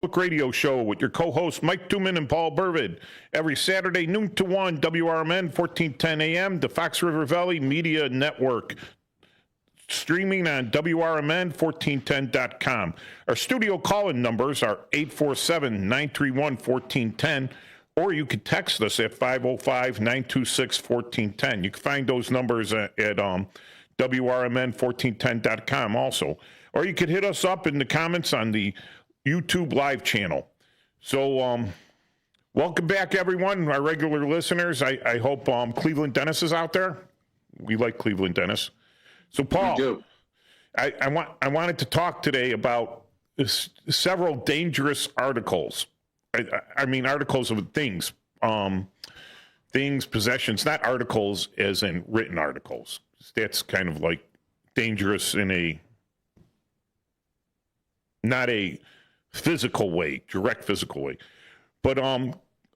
Radio show with your co-hosts Mike Tuman and Paul Burvid every Saturday noon to 1 WRMN 1410 AM, the Fox River Valley Media Network, streaming on WRMN1410.com. Our studio call-in numbers are 847-931-1410, or you can text us at 505-926-1410. You can find those numbers at WRMN1410.com also. Or you could hit us up in the comments on the YouTube live channel. So welcome back, everyone, our regular listeners. I hope Cleveland Dennis is out there. We like Cleveland Dennis. So Paul, I wanted to talk today about several dangerous articles. I mean articles of things, possessions, not articles as in written articles. That's kind of like dangerous in not a physical way, direct physical way, but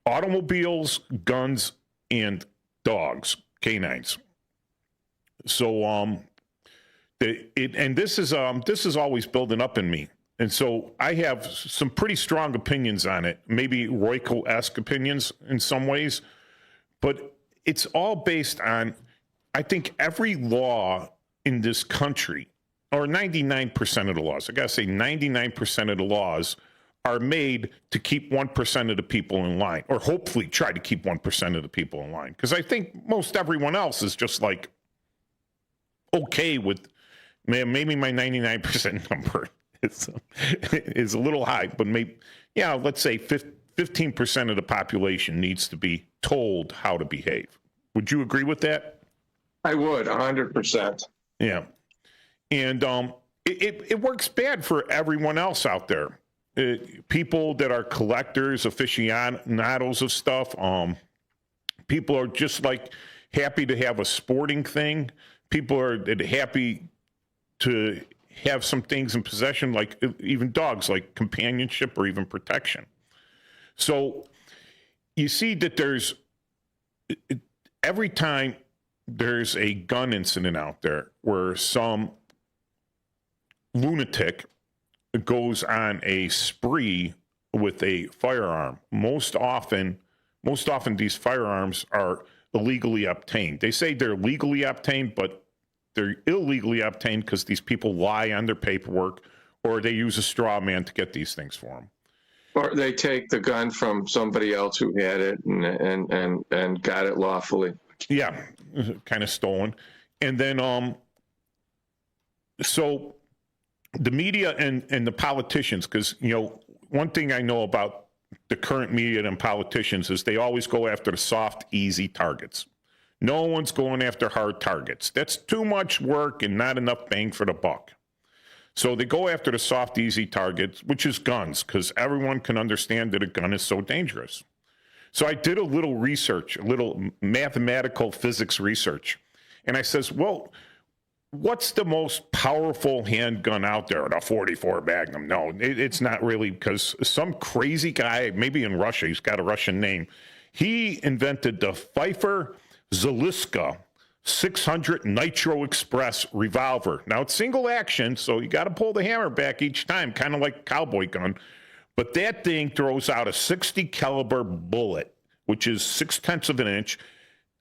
automobiles, guns, and dogs, canines. So this is always building up in me, and so I have some pretty strong opinions on it, maybe Royko-esque opinions in some ways, but it's all based on, I think, every law in this country, or 99% of the laws, I gotta say 99% of the laws are made to keep 1% of the people in line, or hopefully try to keep 1% of the people in line. Because I think most everyone else is just like okay with, maybe my 99% number is a little high, but maybe, let's say 15% of the population needs to be told how to behave. Would you agree with that? I would, 100%. Yeah. And it works bad for everyone else out there. People that are collectors, aficionados of stuff. People are just like happy to have a sporting thing. People are happy to have some things in possession, like even dogs, like companionship or even protection. So you see that every time there's a gun incident out there where some lunatic goes on a spree with a firearm. Most often these firearms are illegally obtained. They say they're legally obtained, but they're illegally obtained because these people lie on their paperwork, or they use a straw man to get these things for them. Or they take the gun from somebody else who had it and got it lawfully. Yeah, kind of stolen. And then so the media and the politicians, because, one thing I know about the current media and politicians is they always go after the soft, easy targets. No one's going after hard targets. That's too much work and not enough bang for the buck. So they go after the soft, easy targets, which is guns, because everyone can understand that a gun is so dangerous. So I did a little research, a little mathematical physics research, and I says, well, what's the most powerful handgun out there? The 44 Magnum. No, it's not really, because some crazy guy, maybe in Russia, he's got a Russian name, he invented the Pfeiffer Zaliska 600 Nitro Express revolver. Now, it's single action, so you got to pull the hammer back each time, kind of like a cowboy gun. But that thing throws out a 60 caliber bullet, which is 0.6 of an inch,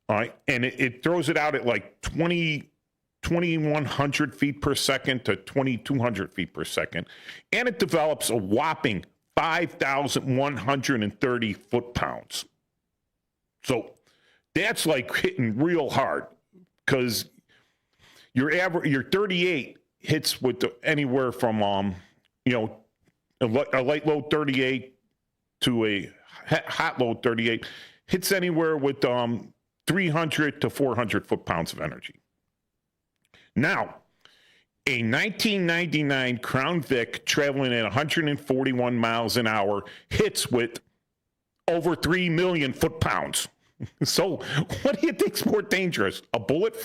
and it throws it out at like 2,100 feet per second to 2,200 feet per second. And it develops a whopping 5,130 foot-pounds. So that's like hitting real hard, because your 38 hits with anywhere from, a light load 38 to a hot load 38 hits anywhere with 300 to 400 foot-pounds of energy. Now, a 1999 Crown Vic traveling at 141 miles an hour hits with over 3 million foot-pounds. So what do you think's more dangerous?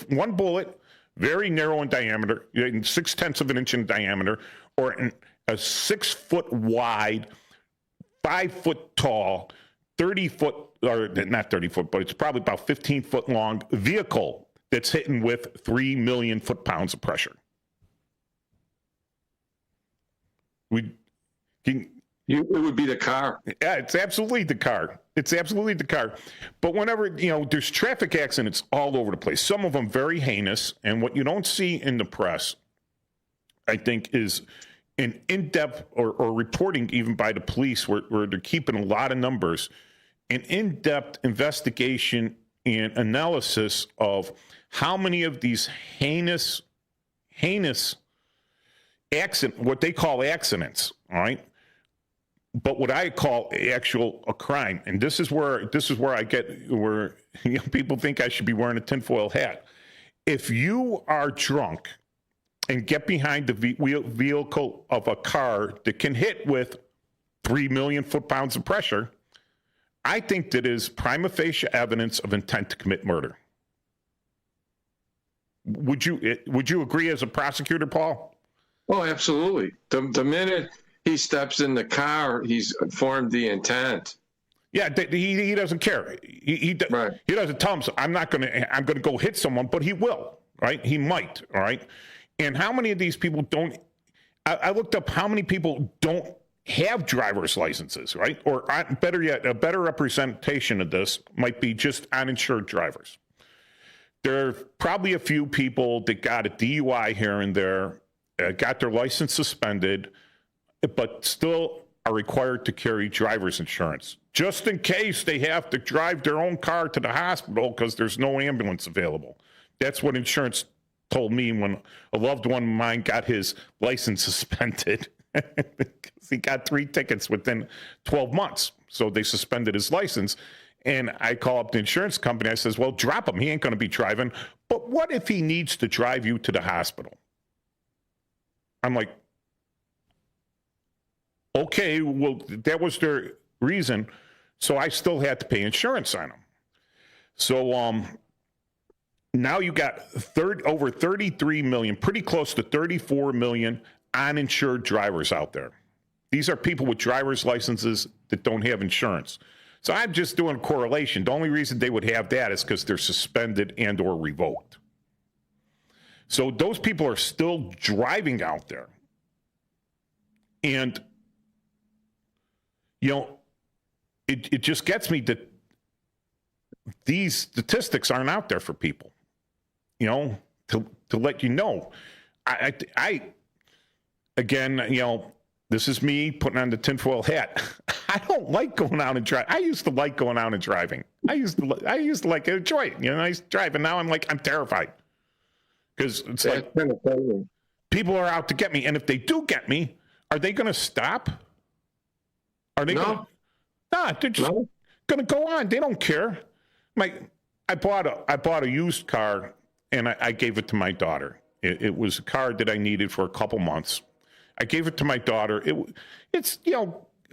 One bullet, very narrow in diameter, 0.6 of an inch in diameter, or a 6 foot wide, 5 foot tall, 30 foot, or not 30 foot, but it's probably about 15 foot long vehicle that's hitting with 3 million foot-pounds of pressure. It would be the car. Yeah, it's absolutely the car. It's absolutely the car. But whenever, there's traffic accidents all over the place, some of them very heinous. And what you don't see in the press, I think, is an in-depth or reporting even by the police where they're keeping a lot of numbers, an in-depth investigation and analysis of how many of these heinous what they call accidents, all right? But what I call a crime, and this is where I get where people think I should be wearing a tinfoil hat. If you are drunk and get behind the vehicle of a car that can hit with 3 million foot-pounds of pressure, I think that is prima facie evidence of intent to commit murder. Would you agree as a prosecutor, Paul? Oh, absolutely. The minute he steps in the car, he's formed the intent. Yeah, he doesn't care. He doesn't tell him, so I'm going to go hit someone, but he will, right? He might, all right? And how many of these people don't, I looked up how many people don't have driver's licenses, right? Or better yet, a better representation of this might be just uninsured drivers. There are probably a few people that got a DUI here and there, got their license suspended, but still are required to carry driver's insurance, just in case they have to drive their own car to the hospital because there's no ambulance available. That's what insurance told me when a loved one of mine got his license suspended. He got 3 tickets within 12 months. So they suspended his license. And I call up the insurance company. I says, well, drop him. He ain't going to be driving. But what if he needs to drive you to the hospital? I'm like, okay, well, that was their reason. So I still had to pay insurance on him. So now you got over 33 million, pretty close to 34 million uninsured drivers out there. These are people with driver's licenses that don't have insurance. So I'm just doing a correlation. The only reason they would have that is because they're suspended and or revoked. So those people are still driving out there. And, it just gets me that these statistics aren't out there for people, to let you know. I again, this is me putting on the tinfoil hat. I don't like going out and driving. I used to like going out and driving. I used to like enjoy it. I used to drive, and now I'm terrified because it's like people are out to get me, and if they do get me, are they going to stop? Are they going? Nah, they're just going to go on. They don't care. I bought a used car, and I gave it to my daughter. It was a car that I needed for a couple months. I gave it to my daughter. It's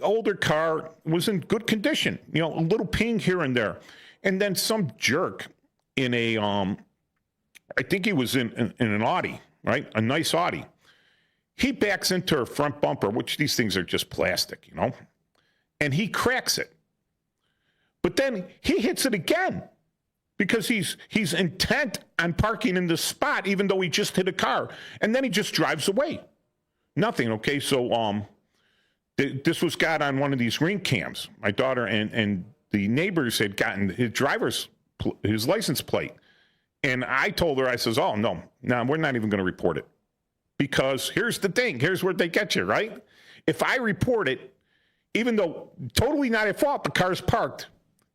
older car, was in good condition. A little ping here and there, and then some jerk in a I think he was in an Audi, right? A nice Audi. He backs into her front bumper, which these things are just plastic, and he cracks it. But then he hits it again because he's intent on parking in the spot, even though he just hit a car, and then he just drives away. Nothing. Okay, so this was got on one of these ring cams. My daughter and the neighbors had gotten his license plate, and I told her, I says, "Oh no, we're not even going to report it, because here's the thing. Here's where they get you, right? If I report it, even though totally not at fault, the car's parked,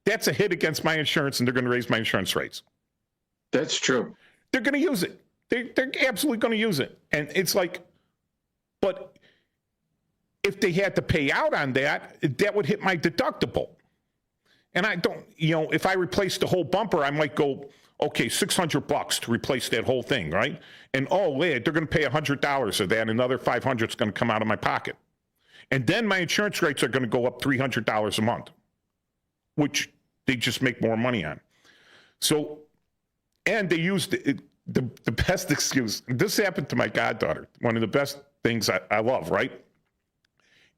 that's a hit against my insurance, and they're going to raise my insurance rates. That's true. They're going to use it. They're absolutely going to use it, and it's like." But if they had to pay out on that, that would hit my deductible. And I don't, if I replace the whole bumper, I might go, okay, $600 to replace that whole thing, right? And they're going to pay $100 of that. Another $500 is going to come out of my pocket. And then my insurance rates are going to go up $300 a month, which they just make more money on. So, and they used the best excuse. This happened to my goddaughter. One of the best things I love, right,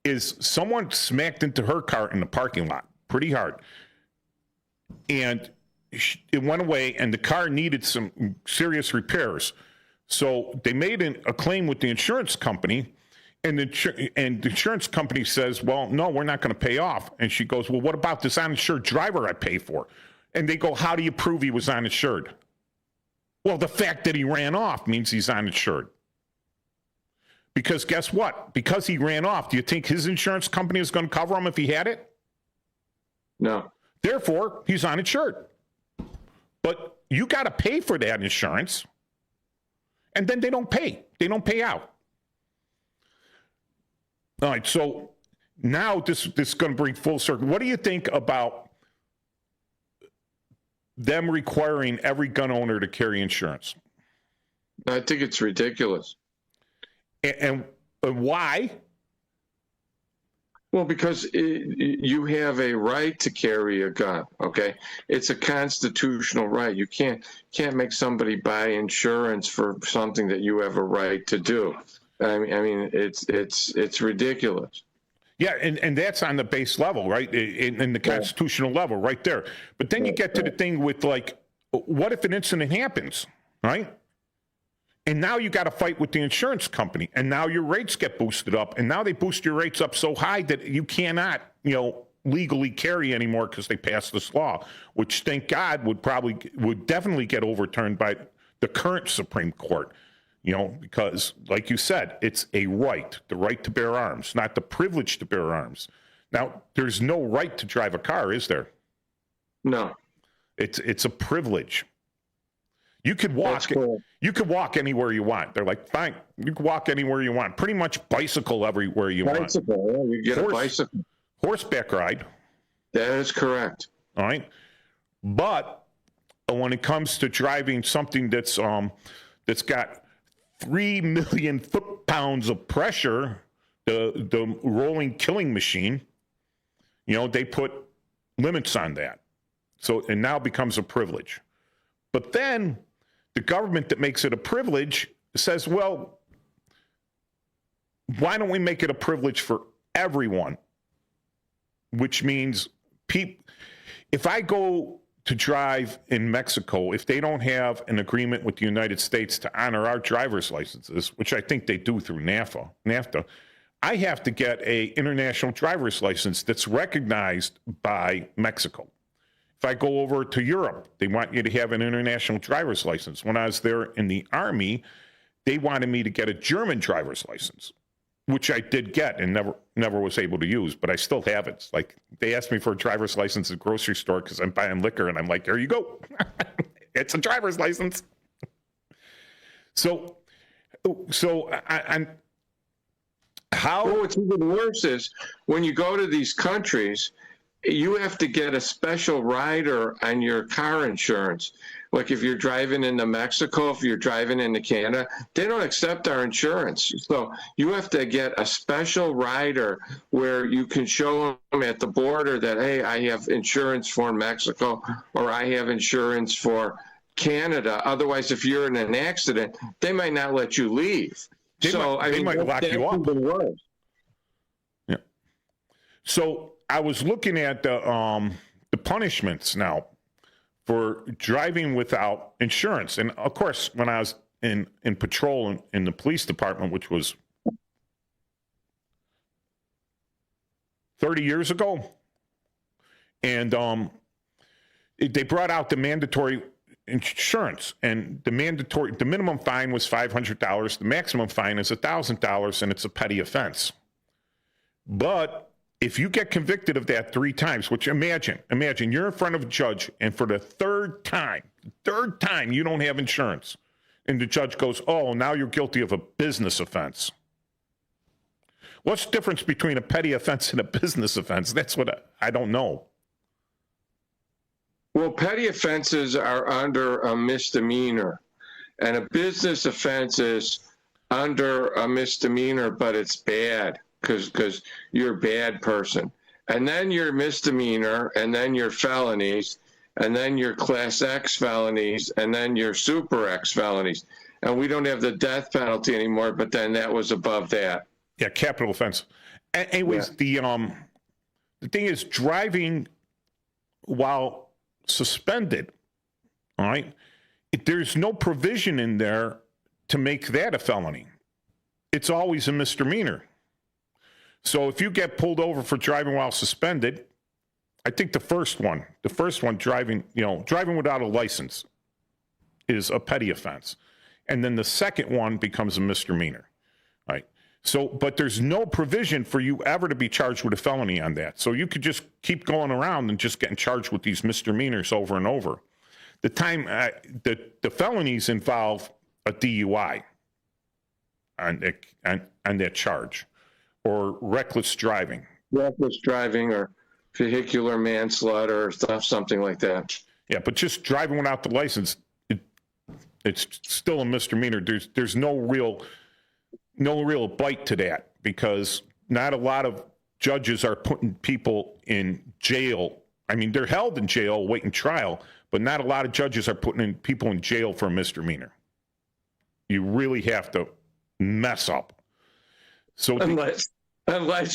is someone smacked into her car in the parking lot pretty hard. And it went away, and the car needed some serious repairs. So they made a claim with the insurance company, And the insurance company says, well, no, we're not going to pay off. And she goes, well, what about this uninsured driver I pay for? And they go, how do you prove he was uninsured? Well, the fact that he ran off means he's uninsured. Because guess what? Because he ran off, do you think his insurance company is going to cover him if he had it? No. Therefore, he's uninsured. But you got to pay for that insurance, and then they don't pay. They don't pay out. All right, so now this is going to bring full circle. What do you think about them requiring every gun owner to carry insurance? I think it's ridiculous. And why? Well, because you have a right to carry a gun, okay? It's a constitutional right. You can't make somebody buy insurance for something that you have a right to do. I mean, it's ridiculous. Yeah, and that's on the base level, right? In the constitutional level, right there. But then you get to the thing with, like, what if an incident happens, right? And now you got to fight with the insurance company, and now your rates get boosted up, and now they boost your rates up so high that you cannot, legally carry anymore because they passed this law, which, thank God, would definitely get overturned by the current Supreme Court. Because, like you said, it's a right, the right to bear arms, not the privilege to bear arms. Now, there's no right to drive a car, is there? No. It's a privilege. You could walk. Cool. You could walk anywhere you want. They're like, fine, you can walk anywhere you want. Pretty much bicycle everywhere you want. Bicycle, yeah, you get a bicycle. Horseback ride. That is correct. All right, but when it comes to driving something that's got 3 million foot-pounds of pressure, the rolling killing machine, they put limits on that. So it now becomes a privilege. But then the government that makes it a privilege says, well, why don't we make it a privilege for everyone? Which means if I go to drive in Mexico, if they don't have an agreement with the United States to honor our driver's licenses, which I think they do through NAFTA, I have to get an international driver's license that's recognized by Mexico. If I go over to Europe, they want you to have an international driver's license. When I was there in the Army, they wanted me to get a German driver's license, which I did get and never was able to use, but I still have it. It's like they asked me for a driver's license at the grocery store because I'm buying liquor, and I'm like, there you go. It's a driver's license. So how? Well, what's even worse is when you go to these countries, you have to get a special rider on your car insurance. Like if you're driving into Mexico, if you're driving into Canada, they don't accept our insurance. So you have to get a special rider where you can show them at the border that, hey, I have insurance for Mexico or I have insurance for Canada. Otherwise, if you're in an accident, they might not let you leave. They might lock you up. Yeah. So I was looking at the punishments now for driving without insurance. And of course, when I was in patrol in the police department, which was 30 years ago, and they brought out the mandatory insurance, and the minimum fine was $500, the maximum fine is $1,000, and it's a petty offense. But if you get convicted of that 3 times, which imagine you're in front of a judge, and for the third time, you don't have insurance, and the judge goes, oh, now you're guilty of a business offense. What's the difference between a petty offense and a business offense? That's what I don't know. Well, petty offenses are under a misdemeanor, and a business offense is under a misdemeanor, but it's bad. Because you're a bad person. And then your misdemeanor, and then your felonies, and then your class X felonies, and then your super X felonies. And we don't have the death penalty anymore, but then that was above that. Yeah, capital offense. Anyways, yeah. The thing is, driving while suspended, all right, there's no provision in there to make that a felony. It's always a misdemeanor. So if you get pulled over for driving while suspended, I think the first one driving without a license is a petty offense. And then the second one becomes a misdemeanor, right? So, but there's no provision for you ever to be charged with a felony on that. So you could just keep going around and just getting charged with these misdemeanors over and over. The time, the felonies involve a DUI on that charge, or reckless driving. Reckless driving or vehicular manslaughter or stuff, something like that. Yeah, but just driving without the license, it's still a misdemeanor. There's no real bite to that, because not a lot of judges are putting people in jail. I mean, they're held in jail waiting trial, but not a lot of judges are putting people in jail for a misdemeanor. You really have to mess up. So unless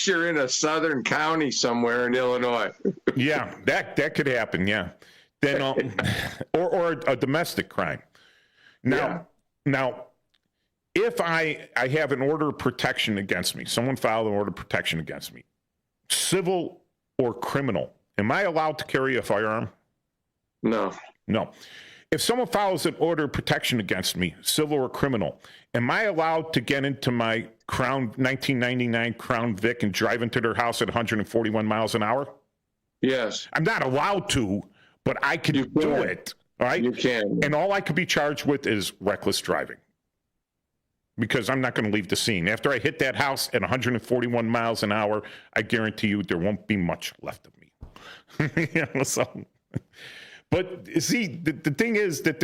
you're in a southern county somewhere in Illinois. Yeah, that could happen. Yeah, then or a domestic crime. Now, if I have an order of protection against me, someone filed an order of protection against me, civil or criminal, am I allowed to carry a firearm? No. If someone files an order of protection against me, civil or criminal, am I allowed to get into my 1999 Crown Vic and drive into their house at 141 miles an hour? Yes. I'm not allowed to, but I can do it. All right? You can. And all I could be charged with is reckless driving, because I'm not going to leave the scene. After I hit that house at 141 miles an hour, I guarantee you there won't be much left of me. But see, the thing is that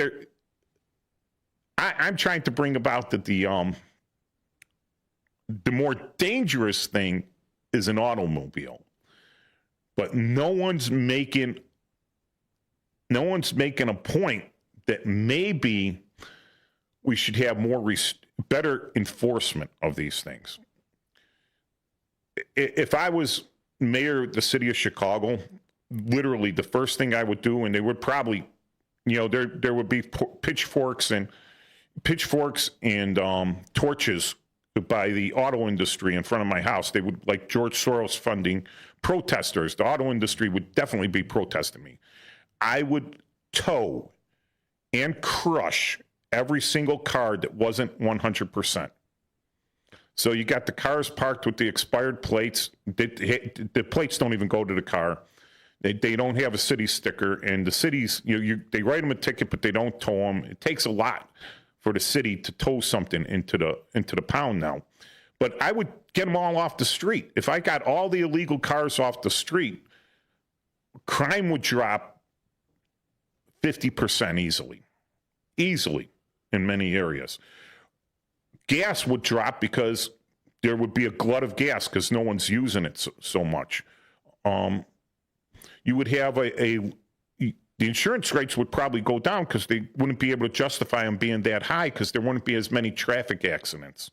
I'm trying to bring about that the more dangerous thing is an automobile, but no one's making a point that maybe we should have better enforcement of these things. If I was mayor of the city of Chicago, literally the first thing I would do, and they would probably, there would be pitchforks and torches by the auto industry in front of my house. They would, like George Soros funding protesters. The auto industry would definitely be protesting me. I would tow and crush every single car that wasn't 100%. So you got the cars parked with the expired plates. The plates don't even go to the car. They don't have a city sticker, and the cities, they write them a ticket, but they don't tow them. It takes a lot for the city to tow something into the pound now. But I would get them all off the street. If I got all the illegal cars off the street, crime would drop 50% easily in many areas. Gas would drop because there would be a glut of gas because no one's using it so much. You would have the insurance rates would probably go down because they wouldn't be able to justify them being that high, because there wouldn't be as many traffic accidents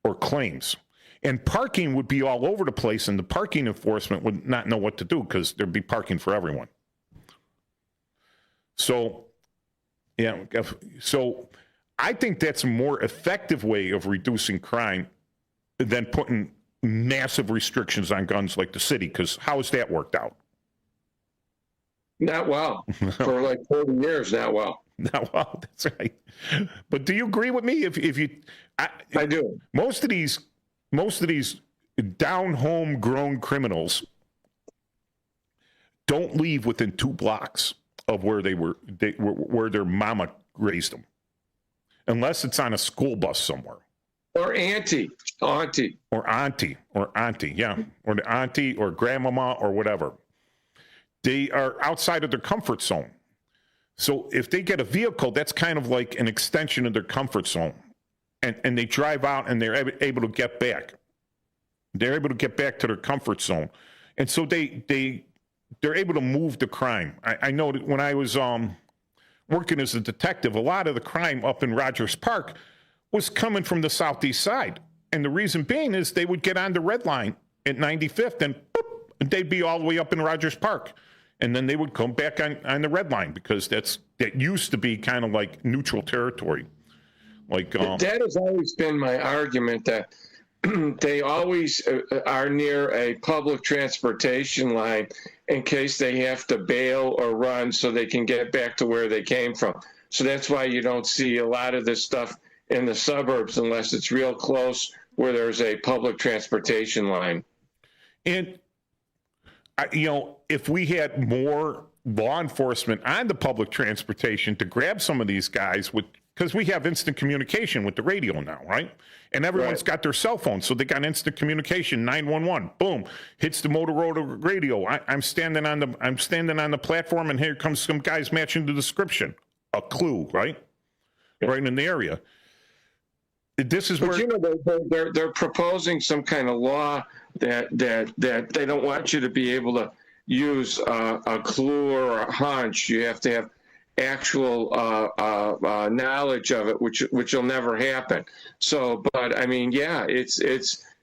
or claims. And parking would be all over the place, and the parking enforcement would not know what to do because there'd be parking for everyone. So, I think that's a more effective way of reducing crime than putting massive restrictions on guns like the city, because how has that worked out? Not well. For like 40 years, not well. Not well, that's right. But do you agree with me? I do. Most of these down home grown criminals don't leave within 2 blocks of where where their mama raised them, unless it's on a school bus somewhere. Or auntie, yeah, or the auntie or grandmama or whatever. They are outside of their comfort zone. So if they get a vehicle, that's kind of like an extension of their comfort zone. And they drive out and they're able to get back. They're able to get back to their comfort zone. And so they're able to move the crime. I know that when I was working as a detective, a lot of the crime up in Rogers Park was coming from the southeast side. And the reason being is they would get on the red line at 95th and boop, they'd be all the way up in Rogers Park. And then they would come back on the red line, because that used to be kind of like neutral territory. Like that has always been my argument, that they always are near a public transportation line in case they have to bail or run so they can get back to where they came from. So that's why you don't see a lot of this stuff in the suburbs unless it's real close where there's a public transportation line. And, if we had more law enforcement on the public transportation to grab some of these guys because we have instant communication with the radio now, right? And everyone's got their cell phone, so they got instant communication. 911, boom, hits the Motorola radio. I'm standing on the platform, and here comes some guys matching the description. A clue, right? Right in the area. This is where they're proposing some kind of law that they don't want you to be able to use a clue or a hunch. You have to have actual knowledge of it, which will never happen. So, but I mean, yeah,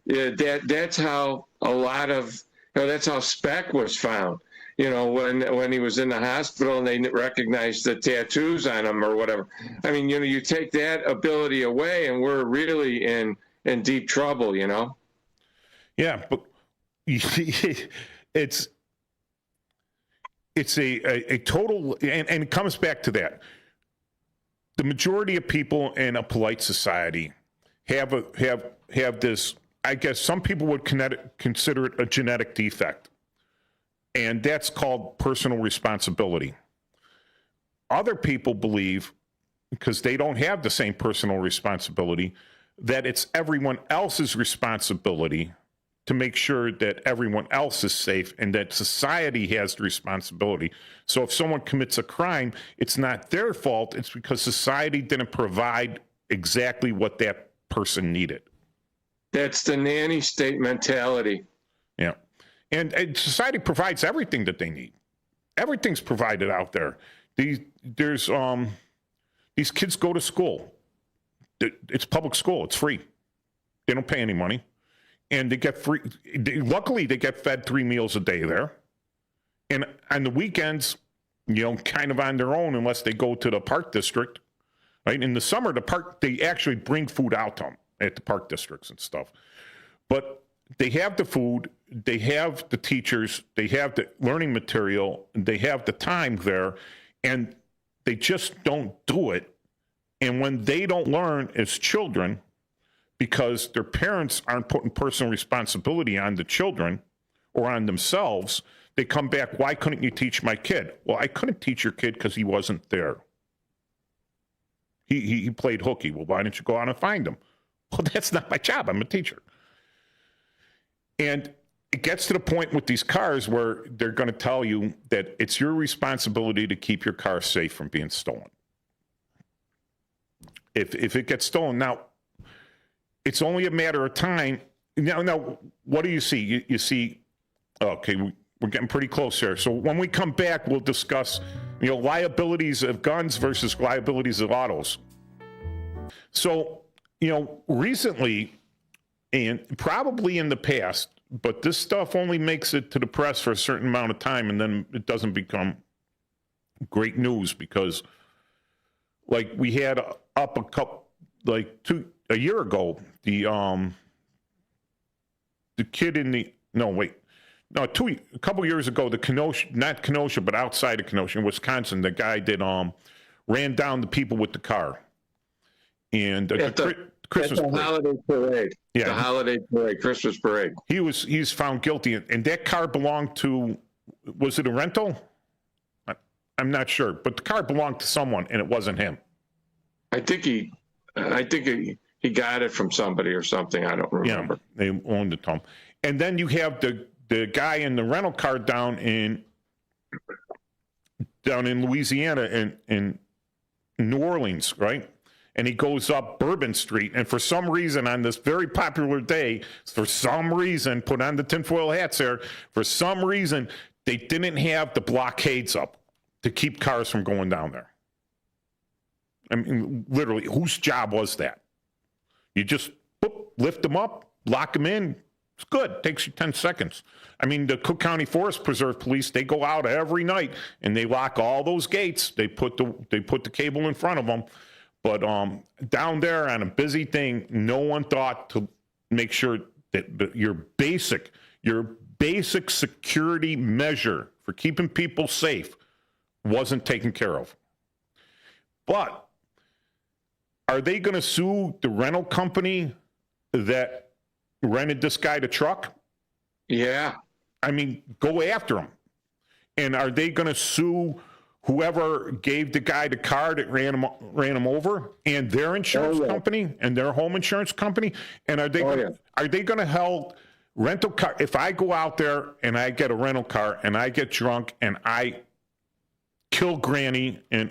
that's how a lot of that's how Speck was found. When he was in the hospital and they recognized the tattoos on him or whatever. I mean, you take that ability away and we're really in deep trouble, Yeah, but it's a total, and it comes back to that. The majority of people in a polite society have this, I guess some people would consider it a genetic defect. And that's called personal responsibility. Other people believe, because they don't have the same personal responsibility, that it's everyone else's responsibility to make sure that everyone else is safe and that society has the responsibility. So if someone commits a crime, it's not their fault. It's because society didn't provide exactly what that person needed. That's the nanny state mentality. Yeah. And society provides everything that they need. Everything's provided out there. These kids go to school. It's public school. It's free. They don't pay any money. And they get free. Luckily, they get fed 3 meals a day there. And on the weekends, kind of on their own, unless they go to the park district. Right? In the summer, they actually bring food out to them at the park districts and stuff. But they have the food, they have the teachers, they have the learning material, they have the time there, and they just don't do it. And when they don't learn as children, because their parents aren't putting personal responsibility on the children or on themselves, they come back, why couldn't you teach my kid? Well, I couldn't teach your kid because he wasn't there. He played hooky. Well, why didn't you go out and find him? Well, that's not my job. I'm a teacher. And it gets to the point with these cars where they're going to tell you that it's your responsibility to keep your car safe from being stolen. If it gets stolen, now, it's only a matter of time. Now, what do you see? You see, okay, we're getting pretty close here. So when we come back, we'll discuss, liabilities of guns versus liabilities of autos. So, recently, and probably in the past, but this stuff only makes it to the press for a certain amount of time, and then it doesn't become great news because, like, we had up a year ago, the kid in the a couple years ago, the Kenosha, not Kenosha, but outside of Kenosha, in Wisconsin, the guy that ran down the people with the car, and Christmas parade. Holiday parade. Yeah, the holiday parade, Christmas parade. He's found guilty, and that car belonged to, was it a rental? I'm not sure, but the car belonged to someone, and it wasn't him. I think he got it from somebody or something. I don't remember. Yeah, they owned it to him. And then you have the guy in the rental car down in Louisiana in New Orleans, right? And he goes up Bourbon Street, and for some reason on this very popular day, put on the tinfoil hats there, for some reason, they didn't have the blockades up to keep cars from going down there. I mean, literally, whose job was that? You just lift them up, lock them in. It's good. Takes you 10 seconds. I mean, the Cook County Forest Preserve Police, they go out every night and they lock all those gates. They put the cable in front of them. But down there on a busy thing, no one thought to make sure that your basic security measure for keeping people safe wasn't taken care of. But are they going to sue the rental company that rented this guy the truck? Yeah. I mean, go after him. And are they going to sue whoever gave the guy the car that ran him over, and their insurance company and their home insurance company? And are they going to hold rental car? If I go out there and I get a rental car and I get drunk and I kill Granny and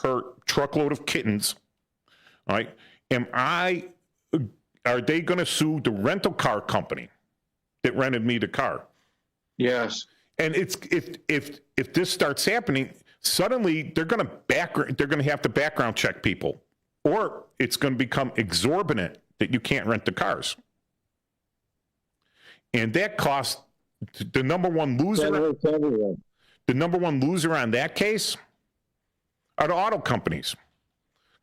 her truckload of kittens, all right, are they going to sue the rental car company that rented me the car? Yes. And it's if this starts happening, suddenly they're going to have to background check people, or it's going to become exorbitant that you can't rent the cars. And that costs the number one loser. The number one loser on that case are the auto companies,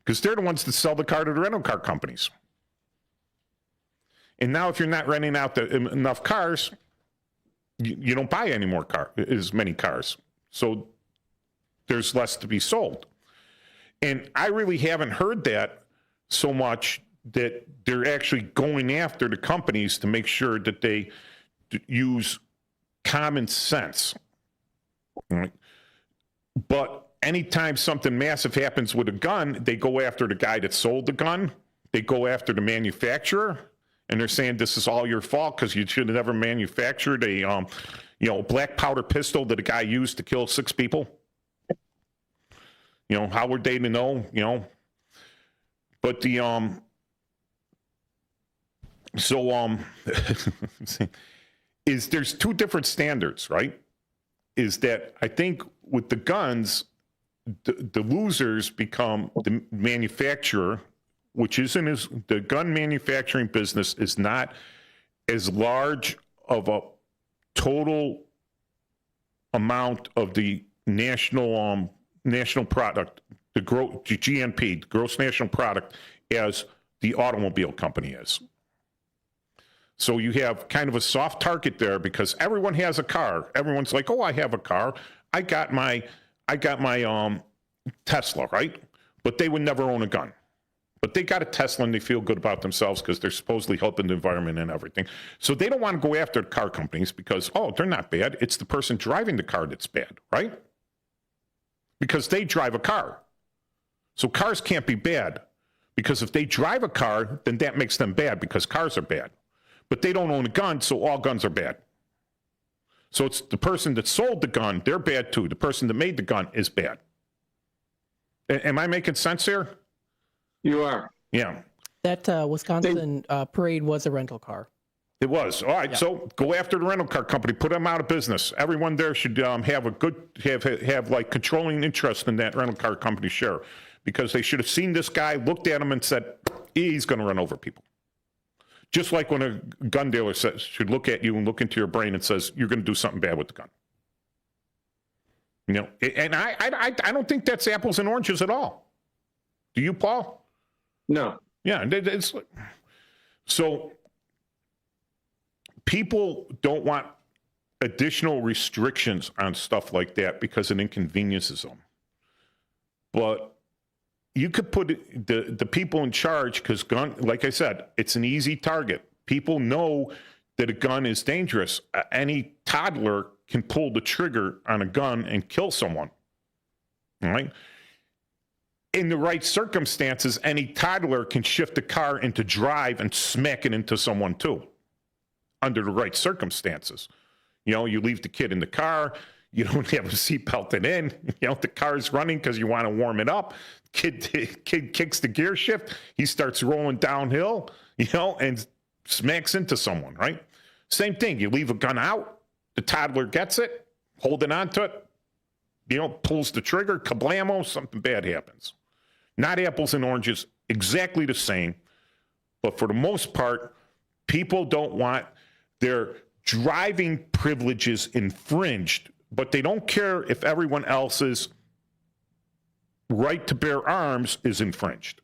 because they're the ones that sell the car to the rental car companies. And now, if you're not renting out enough cars, you don't buy as many cars. So there's less to be sold. And I really haven't heard that so much, that they're actually going after the companies to make sure that they use common sense. All right? But anytime something massive happens with a gun, they go after the guy that sold the gun. They go after the manufacturer. And they're saying this is all your fault because you should have never manufactured a, black powder pistol that a guy used to kill 6 people. How were they to know? But there's 2 different standards, right? Is that I think with the guns, the losers become the manufacturer, which isn't the gun manufacturing business is not as large of a total amount of the national product, the GNP, gross national product, as the automobile company is. So you have kind of a soft target there because everyone has a car. Everyone's like, oh, I have a car. I got my Tesla, right? But they would never own a gun. But they got a Tesla and they feel good about themselves because they're supposedly helping the environment and everything. So they don't want to go after car companies because, they're not bad. It's the person driving the car that's bad, right? Because they drive a car. So cars can't be bad, because if they drive a car, then that makes them bad because cars are bad. But they don't own a gun, so all guns are bad. So it's the person that sold the gun, they're bad too. The person that made the gun is bad. Am I making sense here? You are. Yeah. That Wisconsin parade was a rental car. It was. All right. Yeah. So go after the rental car company, put them out of business. Everyone there should have a good, have like controlling interest in that rental car company share, because they should have seen this guy, looked at him and said, he's going to run over people. Just like when a gun dealer should look at you and look into your brain and says, you're going to do something bad with the gun. And I don't think that's apples and oranges at all. Do you, Paul? No. Yeah. So people don't want additional restrictions on stuff like that because it inconveniences them. But you could put the people in charge, because gun, like I said, it's an easy target. People know that a gun is dangerous. Any toddler can pull the trigger on a gun and kill someone. All right. In the right circumstances, any toddler can shift the car into drive and smack it into someone too, under the right circumstances. You leave the kid in the car, you don't have a seatbelt in, the car's running because you want to warm it up. Kid kicks the gear shift, he starts rolling downhill, and smacks into someone, right? Same thing, you leave a gun out, the toddler gets it, holding on to it, pulls the trigger, kablamo, something bad happens. Not apples and oranges, exactly the same. But for the most part, people don't want their driving privileges infringed, but they don't care if everyone else's right to bear arms is infringed.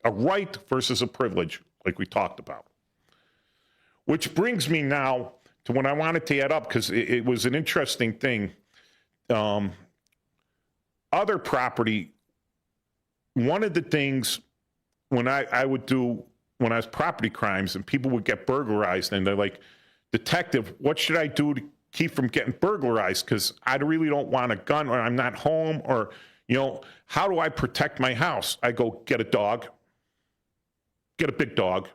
A right versus a privilege, like we talked about. Which brings me now to when I wanted to add up, because it was an interesting thing. Other property, one of the things when I would do, when I was property crimes and people would get burglarized and they're like, detective, what should I do to keep from getting burglarized? Because I really don't want a gun, or I'm not home, or, you know, how do I protect my house? I go, get a dog, get a big dog,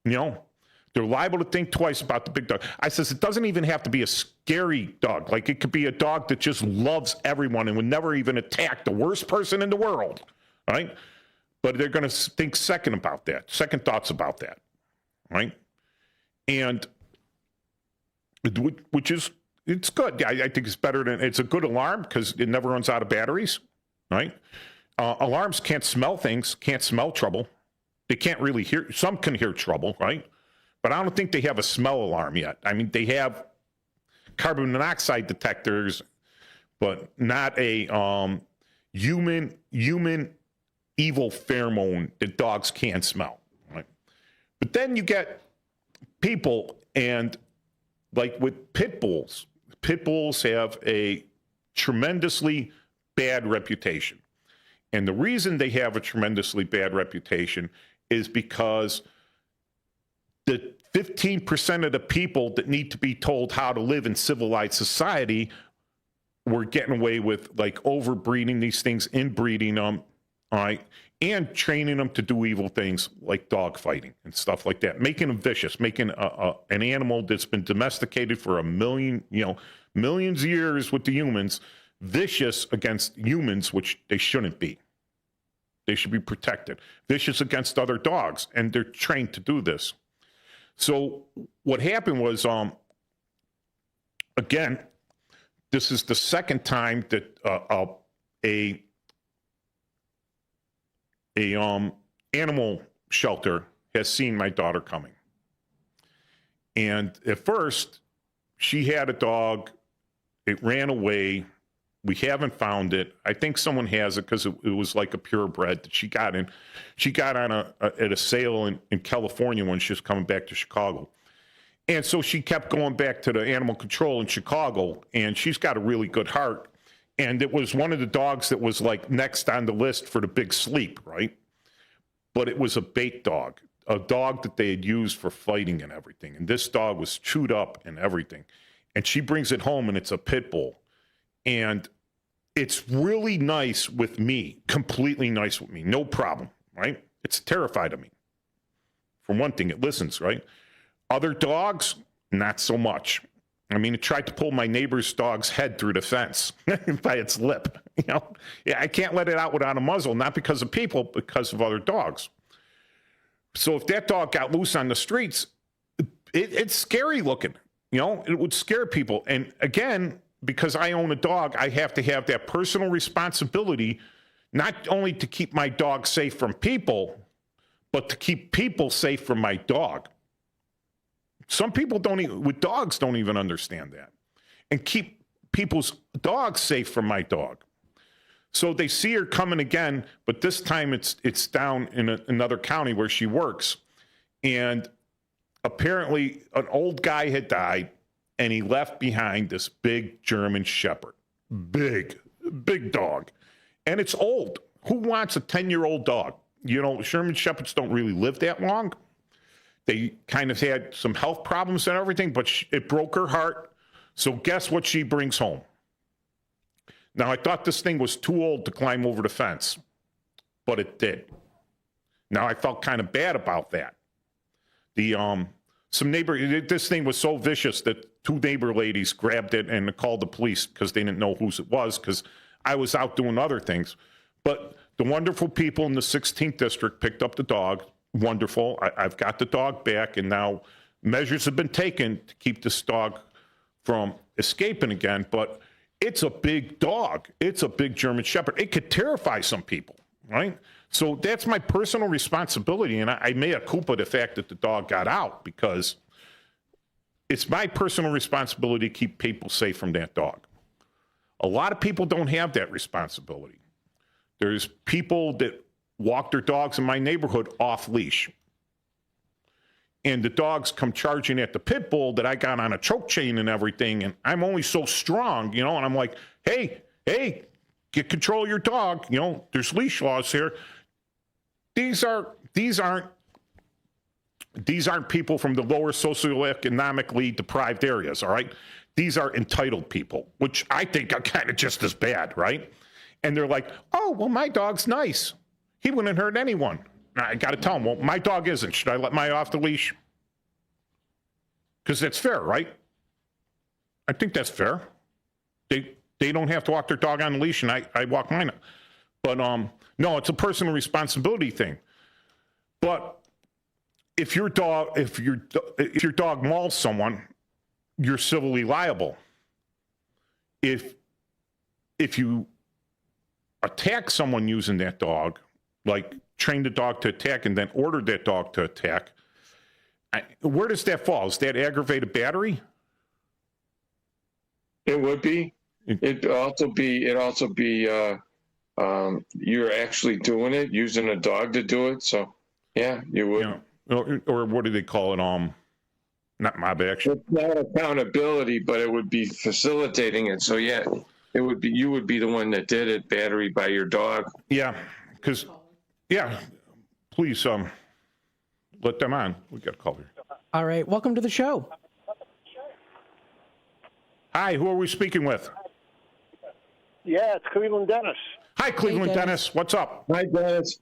you know? They're liable to think twice about the big dog. I says, it doesn't even have to be a scary dog. Like, it could be a dog that just loves everyone and would never even attack the worst person in the world, right? But they're going to think second thoughts about that, right? And which is, it's good. I think it's better than, it's a good alarm because it never runs out of batteries, right? Alarms can't smell things, can't smell trouble. They can't really hear, some can hear trouble, right? But I don't think they have a smell alarm yet. I mean, they have carbon monoxide detectors, but not a human evil pheromone that dogs can't smell, right? But then you get people, and like with pit bulls have a tremendously bad reputation. And the reason they have a tremendously bad reputation is because the 15% of the people that need to be told how to live in civilized society were getting away with like overbreeding these things, inbreeding them, all right, and training them to do evil things like dog fighting and stuff like that, making them vicious, making an animal that's been domesticated for millions of years with the humans, vicious against humans, which they shouldn't be. They should be protected. Vicious against other dogs, and they're trained to do this. So what happened was, again, this is the second time that a animal shelter has seen my daughter coming. And at first, she had a dog. It ran away. We haven't found it. I think someone has it because it was like a purebred that she got in. She got on at a sale in California when she was coming back to Chicago. And so she kept going back to the animal control in Chicago, and she's got a really good heart. And it was one of the dogs that was like next on the list for the big sleep, right? But it was a bait dog, a dog that they had used for fighting and everything. And this dog was chewed up and everything. And she brings it home, and it's a pit bull. And it's really nice with me, completely nice with me, no problem, right? It's terrified of me. For one thing, it listens, right? Other dogs, not so much. I mean, it tried to pull my neighbor's dog's head through the fence by its lip. You know, yeah, I can't let it out without a muzzle, not because of people, because of other dogs. So if that dog got loose on the streets, it's scary looking. You know, it would scare people. And again, because I own a dog, I have to have that personal responsibility, not only to keep my dog safe from people, but to keep people safe from my dog. Some people with dogs don't even understand that. And keep people's dogs safe from my dog. So they see her coming again, but this time it's down in another county where she works. And apparently an old guy had died, and he left behind this big German Shepherd. Big dog. And it's old. Who wants a 10-year-old dog? You know, German Shepherds don't really live that long. They kind of had some health problems and everything, but it broke her heart. So guess what she brings home? Now, I thought this thing was too old to climb over the fence, but it did. Now, I felt kind of bad about that. This thing was so vicious that two neighbor ladies grabbed it and called the police because they didn't know whose it was, because I was out doing other things. But the wonderful people in the 16th district picked up the dog. Wonderful. I've got the dog back, and now measures have been taken to keep this dog from escaping again. But it's a big dog. It's a big German Shepherd. It could terrify some people, right? So that's my personal responsibility, and I mea culpa the fact that the dog got out, because it's my personal responsibility to keep people safe from that dog. A lot of people don't have that responsibility. There's people that walk their dogs in my neighborhood off leash. and the dogs come charging at the pit bull that I got on a choke chain and everything, and I'm only so strong, and I'm like, hey, get control of your dog. There's leash laws here. These aren't people from the lower socioeconomically deprived areas, all right? These are entitled people, which I think are kind of just as bad, right? And they're like, oh, well, my dog's nice. He wouldn't hurt anyone. I got to tell them, well, my dog isn't. Should I let mine off the leash? Because that's fair, right? I think that's fair. They don't have to walk their dog on the leash, and I walk mine. But no, it's a personal responsibility thing. But if your dog mauls someone, you're civilly liable. If you attack someone using that dog, like train the dog to attack and then order that dog to attack, where does that fall? Is that aggravated battery? It would be. It'd also be. You're actually doing it, using a dog to do it. So, yeah, you would. Or what do they call it? Not mob action. It's not accountability, but it would be facilitating it. So, yeah, it would be. You would be the one that did it. Battery by your dog. Yeah, because please let them on. We got a call here. All right, welcome to the show. Hi, who are we speaking with? Yeah, it's Cleveland Dennis. Hi, Cleveland Dennis. What's up? Hi, Dennis.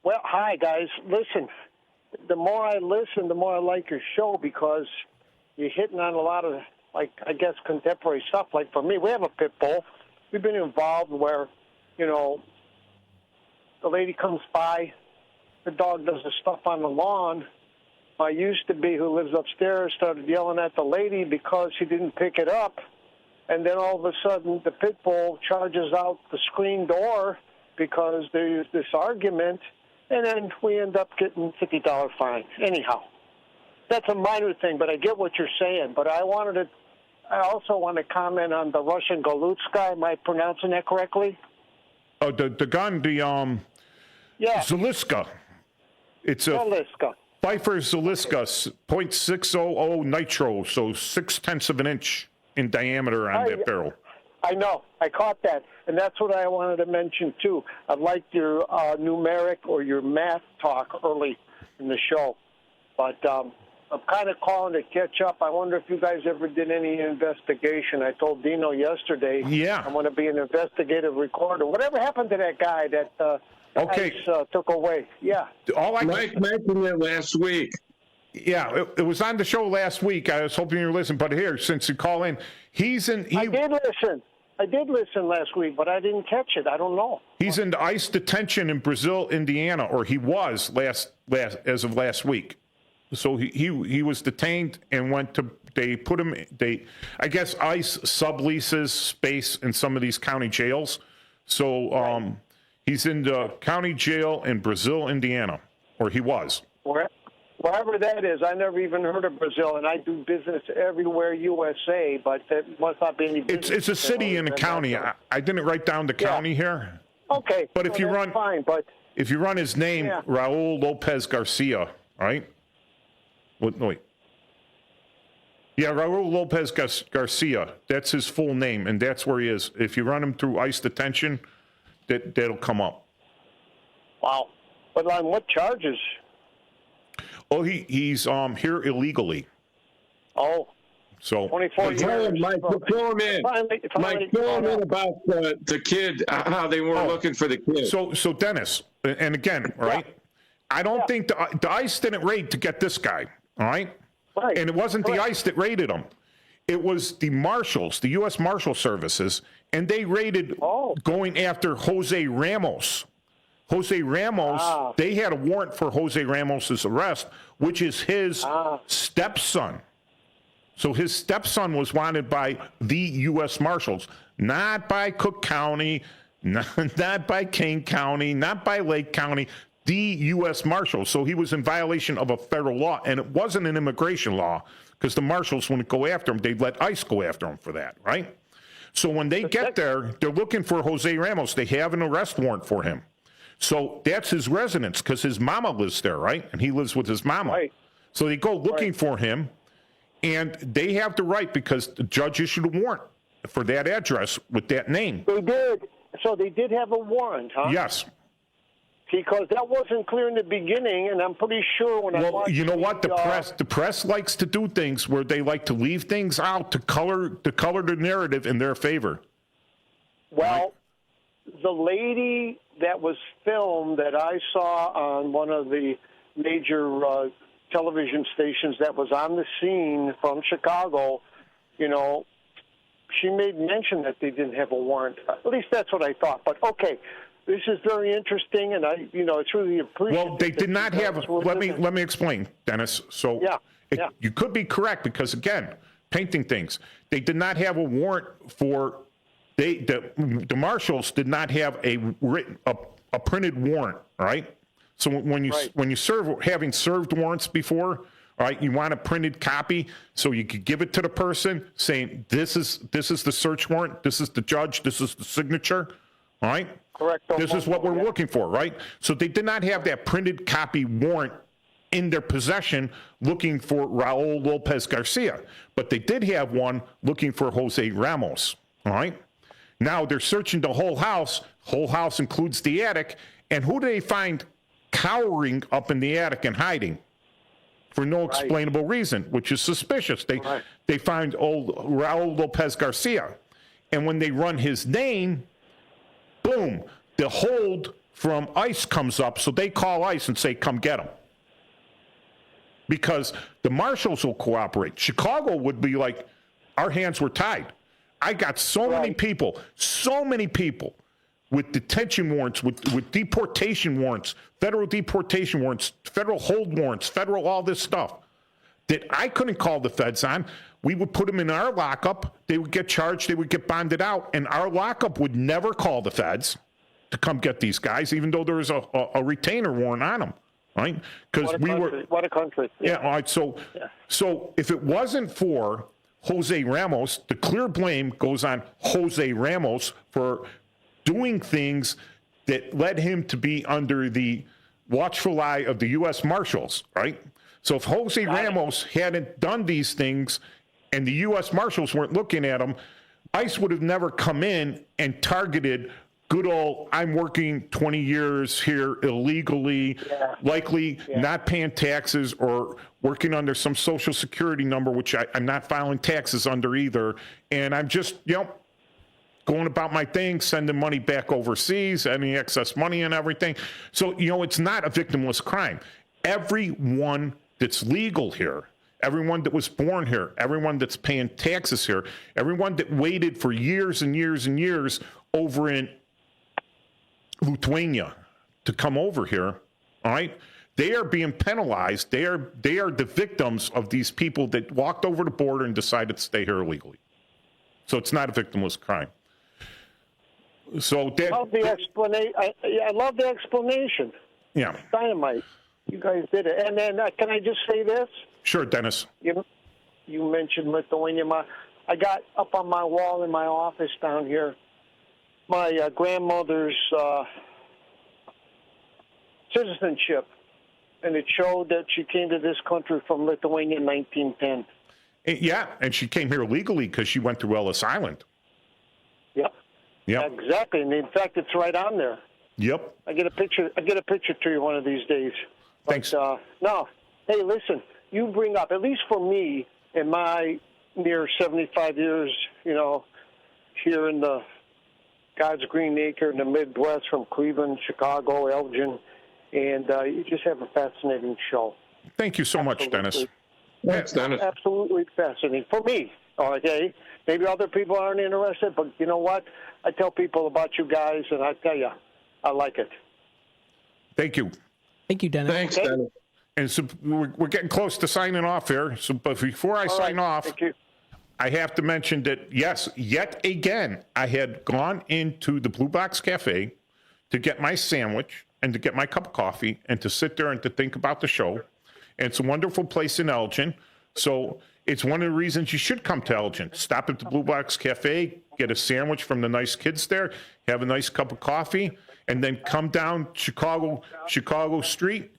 Well, hi, guys. Listen, the more I listen, the more I like your show because you're hitting on a lot of, like, I guess, contemporary stuff. Like, for me, we have a pit bull. We've been involved where, the lady comes by, the dog does the stuff on the lawn. My used-to-be, who lives upstairs, started yelling at the lady because she didn't pick it up. And then all of a sudden, the pit bull charges out the screen door because there's this argument, and then we end up getting $50 fines. Anyhow, that's a minor thing, but I get what you're saying. But I also want to comment on the Russian Golutska. Am I pronouncing that correctly? Oh, the gun, Yeah. Zaliska. It's a Zaliska. Pfeiffer Zaliska, .600 nitro, so 0.6 of an inch in diameter on that barrel. I know. I caught that. And that's what I wanted to mention, too. I liked your numeric or your math talk early in the show. But I'm kind of calling to catch up. I wonder if you guys ever did any investigation. I told Dino yesterday I want to be an investigative recorder. Whatever happened to that guy that ICE took away? Yeah. Mike mentioned it last week. Yeah, it was on the show last week. I was hoping you were listening, but here, since you call in, I did listen. I did listen last week, but I didn't catch it. I don't know. He's in ICE detention in Brazil, Indiana, or he was as of last week. So he was detained and I guess ICE subleases space in some of these county jails. So he's in the county jail in Brazil, Indiana, or he was. Wherever that is, I never even heard of Brazil, and I do business everywhere USA, but that must not be any business. It's a city and a county. I didn't write down the county here. Okay. But if you run, fine, but if you run his name, Raul Lopez Garcia, right? Wait. Yeah, Raul Lopez Garcia. That's his full name, and that's where he is. If you run him through ICE detention, that'll come up. Wow. But on what charges? Oh, he's here illegally. Oh. So 24 years. Mike, fill him in. Mike, fill him in about the kid, how they were looking for the kid. So Dennis, and again, right? I don't think the ICE didn't raid to get this guy, all right? Right. And it wasn't the ICE that raided him. It was the marshals, the U.S. Marshal Services, and they raided going after Jose Ramos. Jose Ramos, they had a warrant for Jose Ramos's arrest, which is his stepson. So his stepson was wanted by the U.S. Marshals, not by Cook County, not by Kane County, not by Lake County, the U.S. Marshals. So he was in violation of a federal law, and it wasn't an immigration law because the Marshals wouldn't go after him. They'd let ICE go after him for that, right? So when they get there, they're looking for Jose Ramos. They have an arrest warrant for him. So that's his residence because his mama lives there, right? And he lives with his mama. Right. So they go looking for him, and they have the right because the judge issued a warrant for that address with that name. They did. So they did have a warrant, huh? Yes. Because that wasn't clear in the beginning, and I'm pretty sure when I Well, watched you know what? the The press likes to do things where they like to leave things out to color the narrative in their favor. Well, the lady that was filmed that I saw on one of the major television stations that was on the scene from Chicago, you know, she made mention that they didn't have a warrant. At least that's what I thought. But okay, this is very interesting, and it's really appreciative. Well, they did not have. Let me explain, Dennis. So you could be correct because again, painting things. They did not have a warrant for. The marshals did not have a printed warrant, right? So when you serve, having served warrants before, all right, you want a printed copy so you could give it to the person saying this is the search warrant, this is the judge, this is the signature, all right? Correct. This is what we're looking for, right? So they did not have that printed copy warrant in their possession looking for Raul Lopez Garcia, but they did have one looking for Jose Ramos, all right? Now they're searching the whole house. Whole house includes the attic. And who do they find cowering up in the attic and hiding for no explainable reason, which is suspicious? They find old Raul Lopez Garcia. And when they run his name, boom, the hold from ICE comes up. So they call ICE and say, come get him. Because the marshals will cooperate. Chicago would be like, our hands were tied. I got so many people with detention warrants, with deportation warrants, federal deportation warrants, federal hold warrants, federal all this stuff that I couldn't call the feds on. We would put them in our lockup. They would get charged. They would get bonded out. And our lockup would never call the feds to come get these guys, even though there was a retainer warrant on them, right? Because what a country. Yeah. All right. So if it wasn't for Jose Ramos, the clear blame goes on Jose Ramos for doing things that led him to be under the watchful eye of the U.S. Marshals, right? So if Jose Ramos hadn't done these things and the U.S. Marshals weren't looking at him, ICE would have never come in and targeted good old, I'm working 20 years here illegally, likely not paying taxes or working under some social security number, which I'm not filing taxes under either. And I'm just, going about my thing, sending money back overseas, any excess money and everything. So, it's not a victimless crime. Everyone that's legal here, everyone that was born here, everyone that's paying taxes here, everyone that waited for years and years and years over in Lithuania to come over here, all right? They are being penalized. They are the victims of these people that walked over the border and decided to stay here illegally. So it's not a victimless crime. So I love the explanation. I love the explanation. Yeah. Dynamite. You guys did it. And then can I just say this? Sure, Dennis. You mentioned Lithuania. I got up on my wall in my office down here my grandmother's citizenship, and it showed that she came to this country from Lithuania in 1910. Yeah, and she came here legally because she went through Ellis Island. Yep. Yep. Exactly, and in fact, it's right on there. Yep. I get a picture to you one of these days. But, thanks. No, hey, listen. You bring up, at least for me, in my near 75 years, here in the God's Green Acre in the Midwest, from Cleveland, Chicago, Elgin, and you just have a fascinating show. Thank you so much, Dennis. Thanks, Dennis. Absolutely fascinating for me. Okay, maybe other people aren't interested, but you know what? I tell people about you guys, and I tell you, I like it. Thank you. Thank you, Dennis. Thanks, Dennis. And so we're getting close to signing off here. So, but before I sign off, thank you. I have to mention that, yes, yet again, I had gone into the Blue Box Cafe to get my sandwich and to get my cup of coffee and to sit there and to think about the show. And it's a wonderful place in Elgin. So it's one of the reasons you should come to Elgin. Stop at the Blue Box Cafe, get a sandwich from the nice kids there, have a nice cup of coffee, and then come down Chicago Street,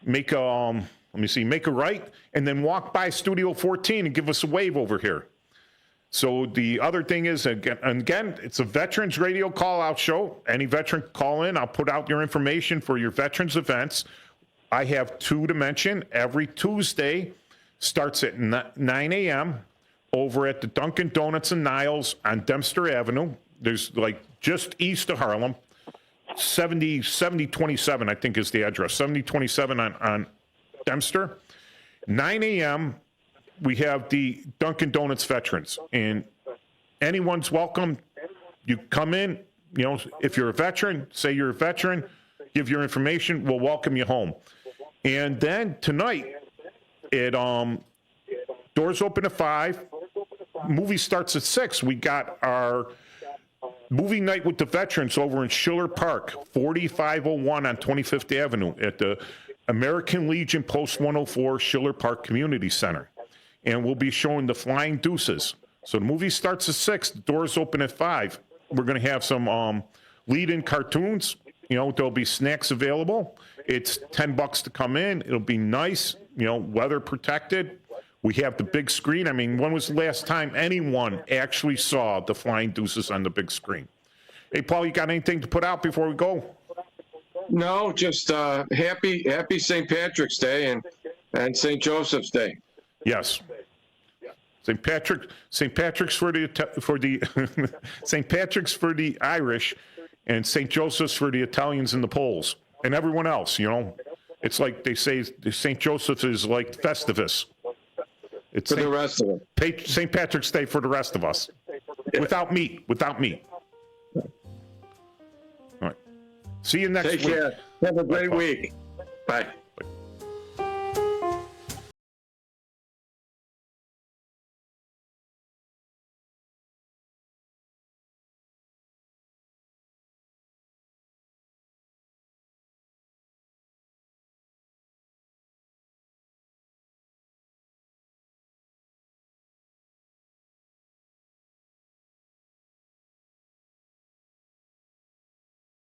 make a Let me see. Make a right, and then walk by Studio 14 and give us a wave over here. So the other thing is, again, it's a Veterans Radio call-out show. Any veteran call in. I'll put out your information for your veterans events. I have 2 to mention. Every Tuesday starts at 9 a.m. over at the Dunkin' Donuts and Niles on Dempster Avenue. There's like just east of Harlem. 7027, I think, is the address. 7027 on Dempster. 9 a.m., we have the Dunkin' Donuts veterans, and anyone's welcome. You come in, you know, if you're a veteran, say you're a veteran, give your information, we'll welcome you home. And then tonight, doors open at 5, movie starts at 6. We got our movie night with the veterans over in Schiller Park, 4501 on 25th Avenue at the American Legion Post 104 Schiller Park Community Center. And we'll be showing The Flying Deuces. So the movie starts at 6, the doors open at 5. We're going to have some lead-in cartoons. You know, there'll be snacks available. It's $10 to come in. It'll be nice, you know, weather protected. We have the big screen. I mean, when was the last time anyone actually saw The Flying Deuces on the big screen? Hey, Paul, you got anything to put out before we go? No, just happy St. Patrick's Day and St. Joseph's Day. Yes. St. Patrick's for the St. Patrick's for the Irish, and St. Joseph's for the Italians and the Poles, and everyone else. You know, it's like they say St. Joseph's is like Festivus. It's for the rest of them. St. Patrick's Day for the rest of us, without meat. All right. See you next week. Take care. Have a great week. Bye.